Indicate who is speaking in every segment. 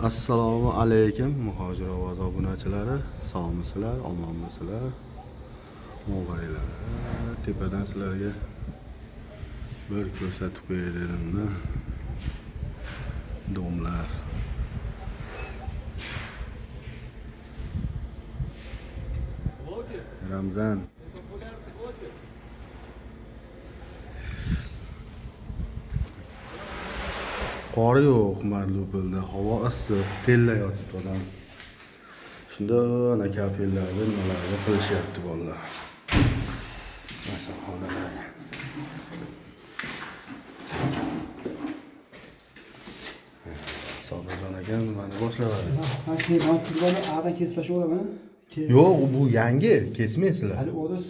Speaker 1: Assalomu alaykum muhojir ovoz obunachilari, sog'misizlar, omonmisizlar? Mo'g'aylar. Tepadan sizlarga bir ko'rsatib qo'yay dedim-da. Domlar. Ramzan. Qor yo'q Marlupilda, havo issiq, tellayotibdi odam. Shunda ana kafillarni nimalarni qilishyapti bolalar. Mana xonalar. Sobirjon akam mana boshladi.
Speaker 2: Ha, keyin turgani aradan keslashuv olaman.
Speaker 1: Yo'q, bu yangi, kesmaysizlar.
Speaker 2: Hali o'ris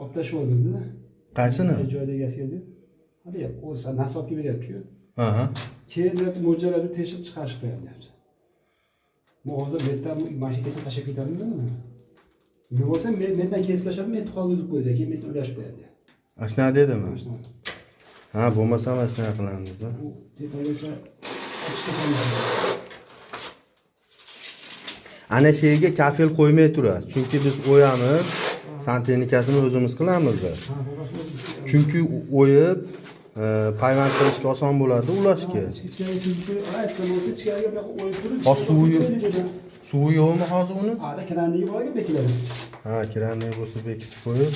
Speaker 2: optashuv-da.
Speaker 1: Qaysini?
Speaker 2: Joyda egasiga deb. Hali o'z nasotga beryapti-ku.
Speaker 1: Aha.
Speaker 2: Keyin mo'ljallarni teshib chiqarishib qo'yadi. Bu hozir bu yerdan mashinaga tashib ketadimi? Nima bo'lsa mendan keslashadi, men tuxal qo'ydi, keyin men ulashib qo'yadi.
Speaker 1: Ashna dedimi? Ha, bo'lmasa ham ashna qilamiz.
Speaker 2: Bu tepagacha
Speaker 1: Ana shu yerga kafil qo'ymay turadi. Chunki biz o'yamiz, santexnikasini o'zimiz qilamiz-da. Chunki o'yib payvand qilishga oson bo'ladi, ulashga. Suvi yo'qmi hozir uni?
Speaker 2: Ada kranligi borga bekiladi.
Speaker 1: Ha, kranlik bo'lsa bekitib qo'yib.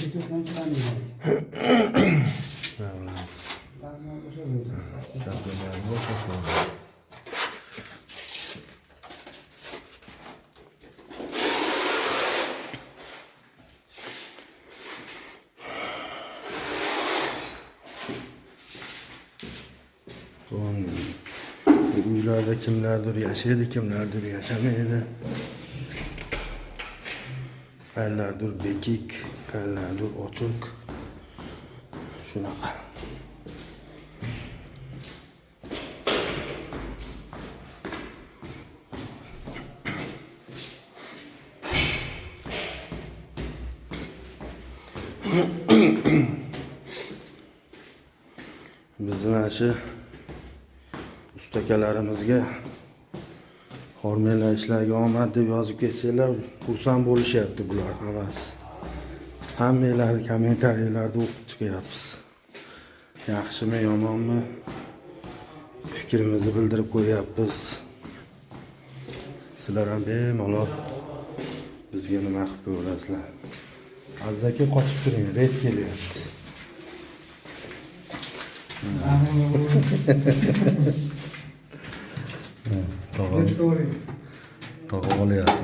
Speaker 1: Uylarda kimlardir yashaydi, kimlardir yashamaydi. Qayerlardir bekik, qayerlardir ochiq. Shunaqa. Bizim aşı ustakalarimizga hormanglar ishlarga omad deb yozib ketsanglar, xursand bo'lishyapti bular hammasi. Hammanglarni kommentariyalarda o'qib chiqyapmiz. Yaxshimi, yomonmi? Fikrimizni bildirib qo'yapmiz. Sizlar ham bemalol bizga nima qilib qo'yasizlar. Aziz aka qochib turing, red kelyapti. Tog'a olyapti.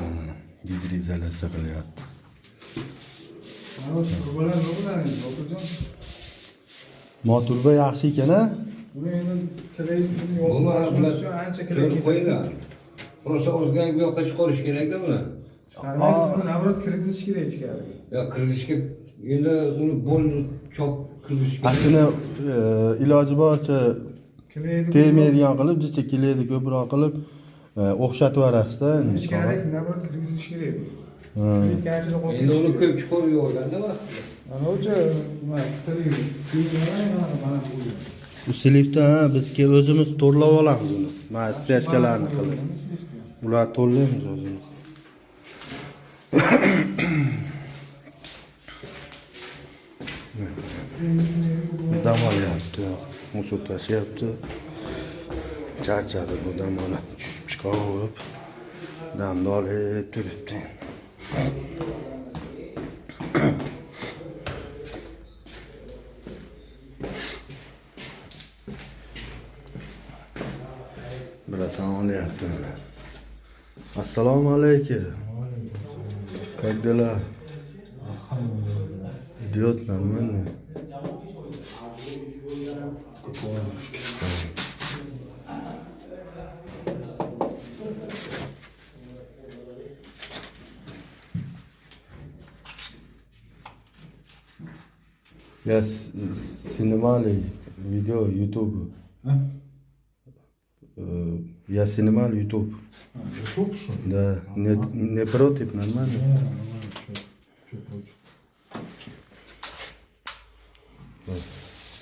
Speaker 1: Gidrizalasiya qilyapti. Moturba yaxshi ekan-a?
Speaker 3: Ancha qo'yinglar. Просто o'zgan bu yoqqa chiqarish kerak-da buni.
Speaker 2: Chiqarmaysiz, navrot kirgizish kerak ichkari.
Speaker 3: Yo, kirgizishga endi uni bo'lib chop kirgizishga.
Speaker 1: Aslida iloji boricha tegmaydigan qilib, jicha keladi ko'proq qilib o'xshatib yuborasiz-da.
Speaker 2: Ichkari navrot kirgizish kerak.
Speaker 3: Endi uni ko'p chiqarib yuborganda vaqt.
Speaker 2: Mana o'cha
Speaker 1: Bu slipda bizga o'zimiz to'rlab olamiz uni. Mana stechkalarni qilib. Ular to'rlaymiz o'zimiz. Dam olyapti, musor tashiyapti. Charchadi bu dam olib, tushib chiqib, damni olib turibdi. Bratan olyapti. Assalomu alaykum. Как дела? Идет нормально. Я снимали видео YouTube. Я снимал YouTube.
Speaker 4: YouTube что?
Speaker 1: Да, не против, нормально.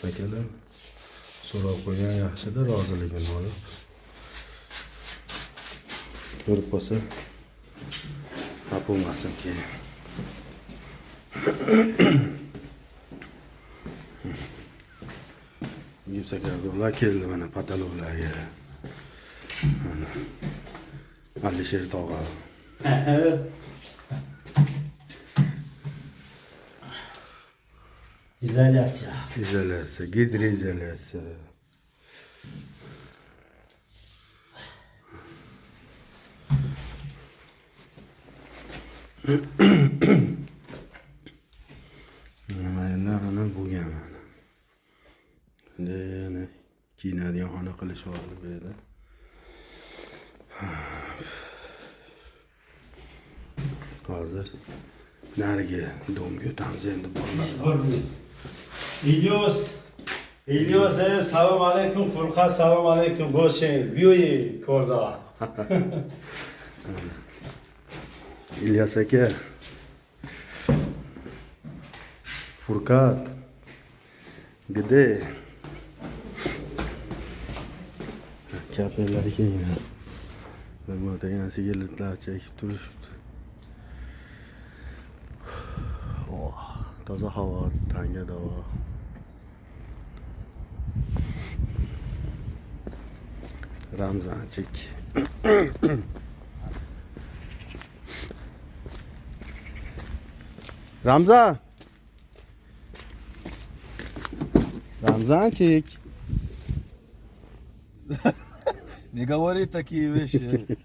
Speaker 1: Takalar so'rab qo'ygan yaxshida roziligini olib. Ko'rib qolsa xafa bo'lmasin keyin. Gipsakarovlar keldi mana patalovlarga. Mana Alisher tog'a.
Speaker 4: İzolyatsiya.
Speaker 1: İzolyatsiya, gidroizolyatsiya. Nimalar ana bo'lgan mana. Endi yana kiyinadigan xona qilishyapti bu yerda. Hozir nariga domga o'tamiz endi bolalar.
Speaker 4: İlyos, selam aleyküm. Furkan selam aleyküm. Bu şey, büyüğü korda.
Speaker 1: İlyas aka. Furkat. Gide. Kafeleri kiyingan. Nima degan sigaretlar chekib turishibdi. Oh, toza havo, tanga davo. Ramzanchik. Ramzan. Ramzанчик.
Speaker 5: Не говори такие вещи.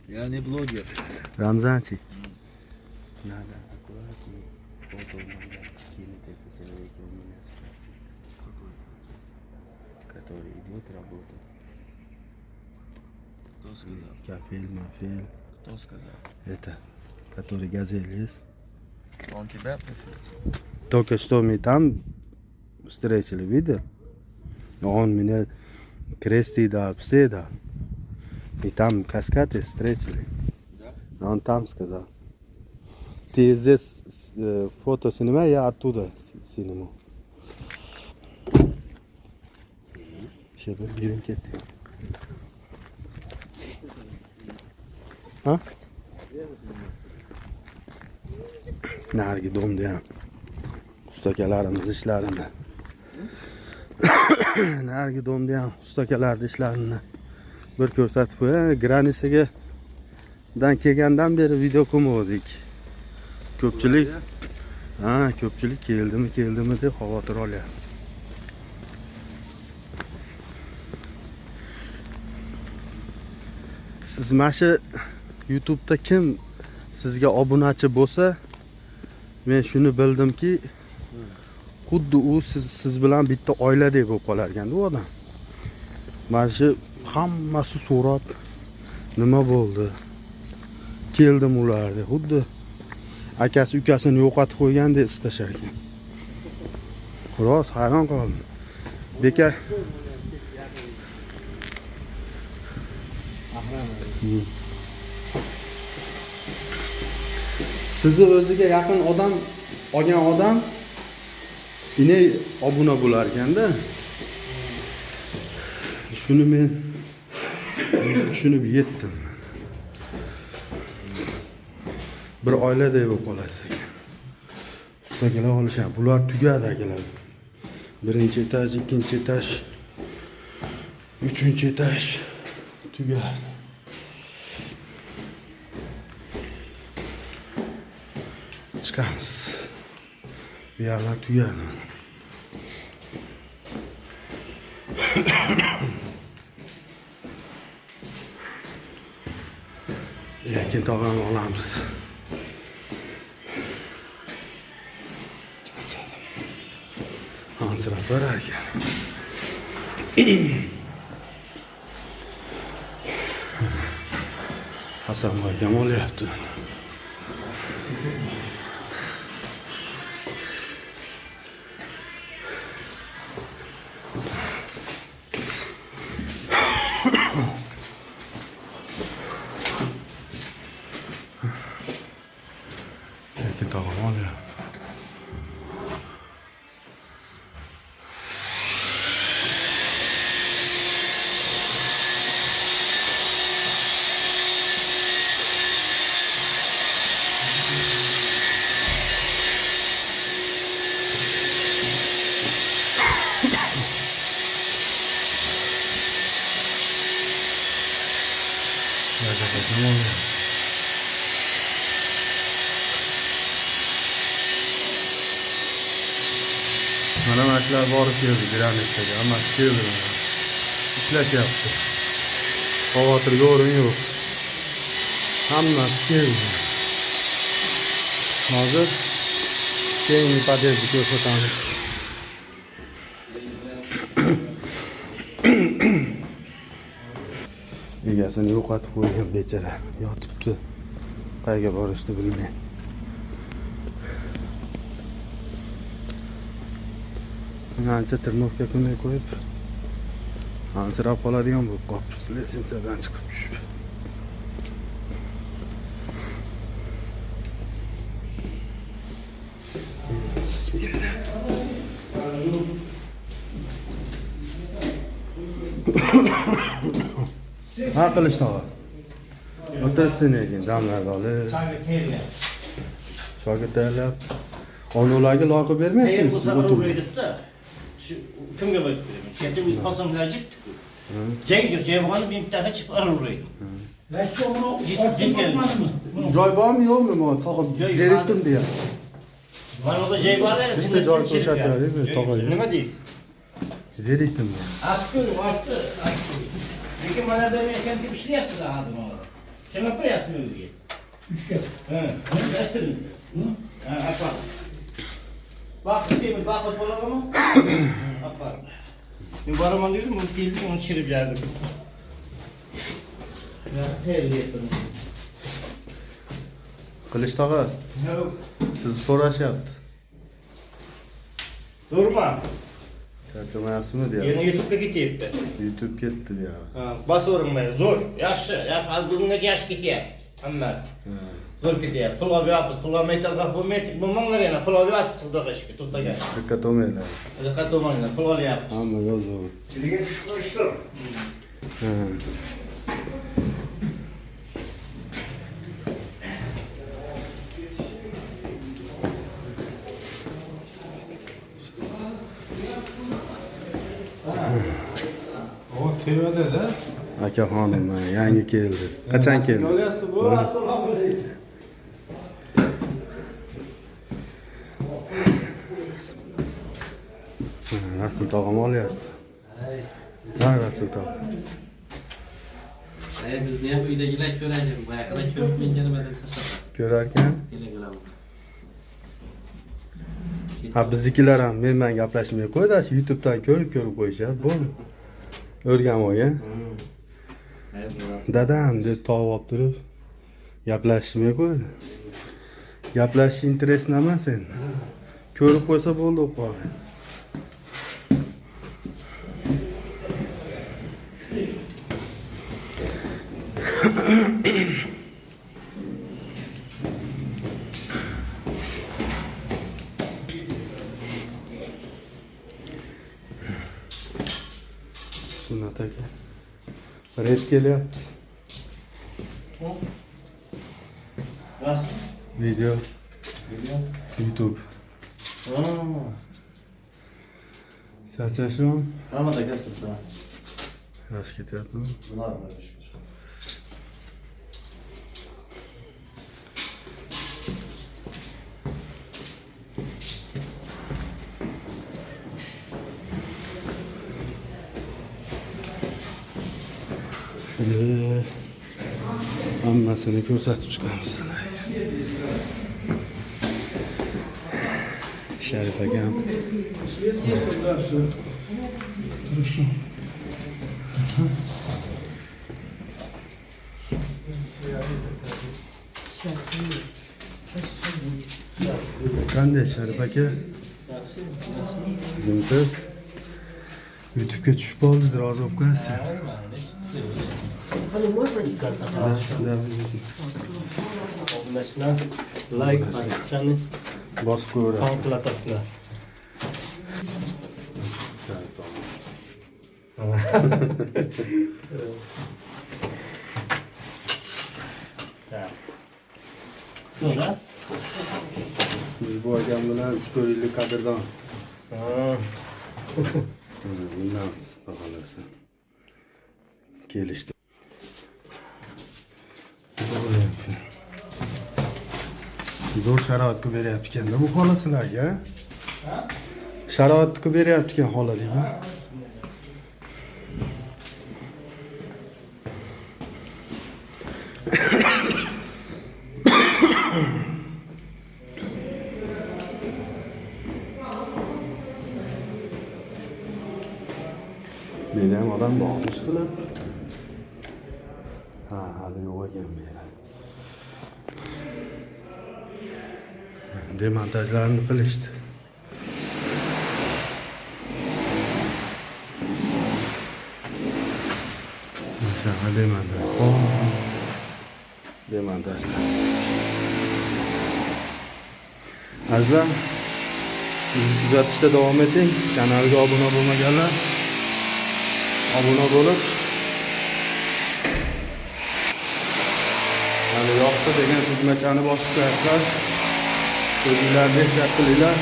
Speaker 5: Я не блогер.
Speaker 1: Ramzanчик. Надо аккуратнее. Фото надо скинуть это человеку, у меня спросить.
Speaker 5: Какой?
Speaker 1: Который идет работать.
Speaker 5: Кто сказал?
Speaker 1: Кафель, мафель.
Speaker 5: Кто сказал?
Speaker 1: Это, который газель есть.
Speaker 5: Он тебя просил?
Speaker 1: Только что мы там встретили, видел? Он меня кресты дал, все дал. И там каскады встретили.
Speaker 5: Да?
Speaker 1: Он там сказал. Ты здесь фото снимай, я оттуда сниму. Еще bir birim ketdi. Ha? Narigi domda ham ustakalarimiz ishlarini. Narigi domda ham ustakalarning ishlarini bir ko'rsatib qo'yay. Granisiga dan kelgandan beri video ko'rmadik. Ko'pchilik keldimi deb xavotir olyapti. Siz mana shu YouTube'da kim sizga obunachi bo'lsa, men shuni bildimki, xuddi u siz bilan bitta oiladek bo'lib qolar ekan-da u odam. Mana shu hammasi so'rab, nima bo'ldi? Keldim ularga, xuddi akasi ukasini yo'qotib qo'ygandek istashar ekan. Xo'roz, hayron qoldim. Bekar sizni o'ziga yaqin odam olgan odam ine obuna bo'lar ekanda. Shuni men tushunib yetdim. Bir oiladek bo'lib qolasiz ekan. Ustakalar olishadi. Bular tugadi akalar. Birinchi etaj, ikkinchi etaj, uchinchi etaj tugadi. Chiqamiz. Bu yerlar tugadi. Lekin tog'am olamiz. Ansirab borar ekan. Hasanboy akam olyapti. Lekin tog'am olyapti. Mana mashlar borib keldi, granitdagi hammasi keldi. Ishlashyapti. Xavotirga o'rin yo'q. Hammasi keldi. Hozir keyingi podyezdni ko'rsatamiz. Egasini yo'qotib qo'ygan bechara, yotibdi. Qayerga borishni bilmay. Ancha tirnoqqa ko'may qo'yib, ansirab qoladigan bo'lib qolibdi. Lesensiyadan chiqib tushib. Bismillah. Ha qilish tog'a. O'tirsin ekan, damlarni olib. Shogird tayyorlab. Onularga loyiha bermaysizmi? Siz o'tirib.
Speaker 6: Kimga baytib beraman? Kecha biz qosamlar jitdi. Jang bittasi chiqib uraydi.
Speaker 1: Joy bormi yo'qmi? Men tog'a zerikdim deya.
Speaker 6: Mana bu joy bor-da,
Speaker 1: Bitta joy ko'rsataylik, tog'a.
Speaker 6: Nima deysiz?
Speaker 1: Zerikdim.
Speaker 6: Askul, vaqti. Lekin mana da men ham deb ishlayapsiz hozir mana. Kim qilyapsiz o'ziga? 3 ga. Ha, nima astirmiz? Ha, apar. Vaqt seni vaqt bo'ladimi? Apar. Men boraman dedim, u keldi, uni tushirib berdim. Ya, tayyorlayapman.
Speaker 1: Qilish tog'a. Siz so'rashyapti.
Speaker 6: Durma.
Speaker 1: Charchamayapsizmi deya.
Speaker 6: Yana YouTube'ga ketyapti.
Speaker 1: YouTube ketdi deya.
Speaker 6: Ha, bosavermay, zo'r. Yaxshi, hozir bugungacha yaxshi ketyapti. Hammasi. Zo'r ketyapti. Pul olyapmiz, pul olmayotgan bo'lmaydi. Bo'lmanglar yana, pul olyapti xudoga shukr, to'xtagan.
Speaker 1: Diqqat olmanglar.
Speaker 6: Diqqat olmanglar, pul olyapmiz.
Speaker 1: Hamma yo'q.
Speaker 6: Sizga tushishdir.
Speaker 5: O TV'de.
Speaker 1: Aka xonim yangi keldi. Qachon keldi?
Speaker 5: Yo'lyapsiz bu. Assalomu alaykum.
Speaker 1: Rasul tog'am olyapti. Ha, Rasul tog'a.
Speaker 7: Bizni ham uydagilar ko'radi. Boyaqida ko'rib menga nimadan tashlab
Speaker 1: Ko'rarkan?
Speaker 7: Telegram.
Speaker 1: Ha, biznikilar ham men bilan gaplashmay qo'ydi, YouTube'dan ko'rib qo'yishadi. Bo'ldi. O'rganib olgan. Dadam deb tog'ib olib turib gaplashmay qo'ydi. Gaplashish interesno emas endi. Ko'rib qo'ysa bo'ldi, o'qib qoldi. Sunnat aka. Red kelyapti. Video. YouTube. Charchashmi?
Speaker 7: Rahmat aka sizlar.
Speaker 1: Yaxshi ketyaptimi? Hammasini ko'rsatib chiqamiz. Sharif akam. Qanday Sharif aka? Sizimsiz YouTube'ga tushib qoldik, rozi bo'lib qo'yasiz.
Speaker 7: Like bosishni
Speaker 1: Bosib ko'rasiz.
Speaker 7: qilatasizlar. So'ra.
Speaker 1: Biz bu akam bilan 3-4 yillik qadrdon. Bundan xohlasa kelishdi. zo'r sharoit qilib beryapti ekanda bu xola sizlarga. Sharoit qilib beryapti ekan xola deyman. Menda ham odam bormish qilib. Ha, hali yo'q ekan bu yerda. Demontajlarni qilishdi. Mana demontaj. Demontajlar. Azizlar, bizni kuzatishda davom eting. Kanalga obuna bo'lmaganlar obuna bo'lib, hali yoqsa degan tugmachani bosib qo'yasizlar. O'zinglarni ehtiyot qilinglar.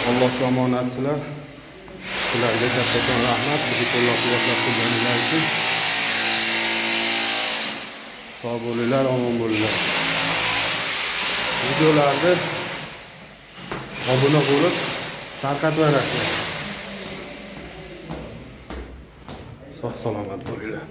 Speaker 1: Alloh omonatsizlar. Sizlarga kattakon rahmat. Bizni qo'llab-quvvatlab turganinglar uchun. Sog' bo'linglar, omon bo'linglar. Videolarni obuna bo'lib tarqatib berasizlar. Sog' salomat bo'linglar.